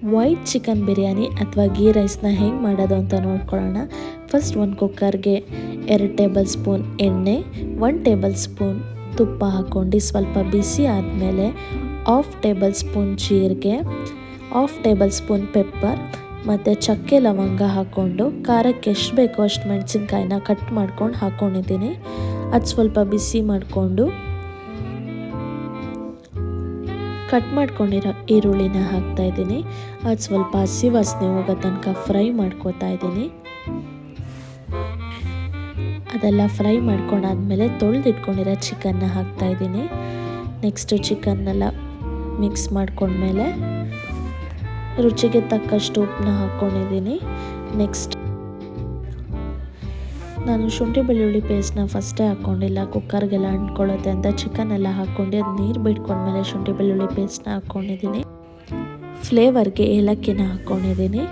White chicken biryani ಅಥವಾ ಗೀ ರೈಸ್ನ ಹೆಂಗೆ ಮಾಡೋದು ಅಂತ ನೋಡ್ಕೊಳ್ಳೋಣ. ಫಸ್ಟ್ ಒಂದು ಕುಕ್ಕರ್ಗೆ 2 ಟೇಬಲ್ ಸ್ಪೂನ್ ಎಣ್ಣೆ, 1 ಟೇಬಲ್ ಸ್ಪೂನ್ ತುಪ್ಪ ಹಾಕ್ಕೊಂಡು ಸ್ವಲ್ಪ ಬಿಸಿ ಆದಮೇಲೆ 1/2 ಟೇಬಲ್ ಸ್ಪೂನ್ ಜೀರಿಗೆ, 1/2 ಟೇಬಲ್ ಸ್ಪೂನ್ ಪೆಪ್ಪರ್ ಮತ್ತು ಚಕ್ಕೆ ಲವಂಗ ಹಾಕ್ಕೊಂಡು ಖಾರಕ್ಕೆ ಎಷ್ಟು ಬೇಕೋ ಅಷ್ಟು ಮೆಣಸಿನ್ಕಾಯಿನ ಕಟ್ ಮಾಡ್ಕೊಂಡು ಹಾಕ್ಕೊಂಡಿದ್ದೀನಿ. ಅದು ಸ್ವಲ್ಪ ಬಿಸಿ ಮಾಡಿಕೊಂಡು ಕಟ್ ಮಾಡ್ಕೊಂಡಿರೋ ಈರುಳ್ಳಿನ ಹಾಕ್ತಾಯಿದ್ದೀನಿ. ಅದು ಸ್ವಲ್ಪ ಹಸಿ ವಾಸನೆ ಹೋಗೋ ತನಕ ಫ್ರೈ ಮಾಡ್ಕೋತಾ ಇದ್ದೀನಿ. ಅದೆಲ್ಲ ಫ್ರೈ ಮಾಡ್ಕೊಂಡಾದ್ಮೇಲೆ ತೊಳೆದಿಟ್ಕೊಂಡಿರೋ ಚಿಕನ್ನ ಹಾಕ್ತಾಯಿದ್ದೀನಿ. ನೆಕ್ಸ್ಟು ಚಿಕನ್ನೆಲ್ಲ ಮಿಕ್ಸ್ ಮಾಡ್ಕೊಂಡ್ಮೇಲೆ ರುಚಿಗೆ ತಕ್ಕಷ್ಟು ಉಪ್ಪನ್ನ ಹಾಕ್ಕೊಂಡಿದ್ದೀನಿ. ನೆಕ್ಸ್ಟ್ ನಾನು ಶುಂಠಿ ಬೆಳ್ಳುಳ್ಳಿ ಪೇಸ್ಟ್ನ ಫಸ್ಟೇ ಹಾಕ್ಕೊಂಡಿಲ್ಲ, ಕುಕ್ಕರ್ಗೆಲ್ಲ ಅಂಟ್ಕೊಳ್ಳುತ್ತೆ ಅಂತ ಚಿಕನ್ ಎಲ್ಲ ಹಾಕ್ಕೊಂಡು ಅದು ನೀರು ಬಿಟ್ಕೊಂಡ್ಮೇಲೆ ಶುಂಠಿ ಬೆಳ್ಳುಳ್ಳಿ ಪೇಸ್ಟ್ನ ಹಾಕ್ಕೊಂಡಿದ್ದೀನಿ. ಫ್ಲೇವರ್ಗೆ ಏಲಕ್ಕಿನ ಹಾಕ್ಕೊಂಡಿದ್ದೀನಿ.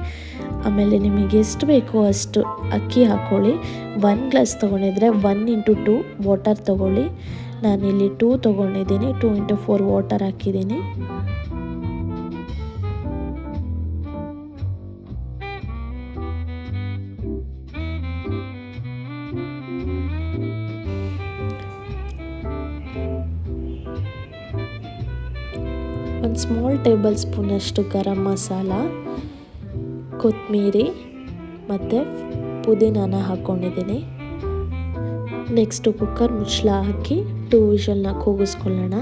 ಆಮೇಲೆ ನಿಮಗೆ ಎಷ್ಟು ಬೇಕೋ ಅಷ್ಟು ಅಕ್ಕಿ ಹಾಕ್ಕೊಳ್ಳಿ. 1 ಗ್ಲಾಸ್ ತೊಗೊಂಡಿದ್ರೆ 1 × 2 ವಾಟರ್ ತೊಗೊಳ್ಳಿ. ನಾನಿಲ್ಲಿ 2 ತೊಗೊಂಡಿದ್ದೀನಿ. 2 × 4 ವಾಟರ್ ಹಾಕಿದ್ದೀನಿ. ಒಂದು ಸ್ಮಾಲ್ ಟೇಬಲ್ ಸ್ಪೂನಷ್ಟು ಗರಂ ಮಸಾಲ, ಕೊತ್ತಂಬರಿ ಮತ್ತು ಪುದೀನಾನ ಹಾಕ್ಕೊಂಡಿದ್ದೀನಿ. ನೆಕ್ಸ್ಟು ಕುಕ್ಕರ್ ಮುಚ್ಚಳ ಹಾಕಿ 2 ವಿಷಲ್ನ ಕೂಗಿಸ್ಕೊಳ್ಳೋಣ.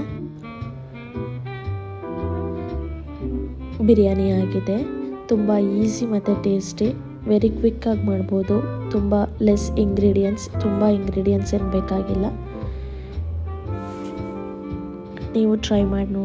ಬಿರಿಯಾನಿ ಆಗಿದೆ. ತುಂಬ ಈಸಿ ಮತ್ತು ಟೇಸ್ಟಿ, ವೆರಿ ಕ್ವಿಕ್ಕಾಗಿ ಮಾಡ್ಬೋದು. ತುಂಬ ಲೆಸ್ ಇಂಗ್ರೀಡಿಯೆಂಟ್ಸ್, ತುಂಬ ಇಂಗ್ರೀಡಿಯೆಂಟ್ಸ್ ಏನು ಬೇಕಾಗಿಲ್ಲ. ನೀವು ಟ್ರೈ ಮಾಡಿ ನೋಡಿ.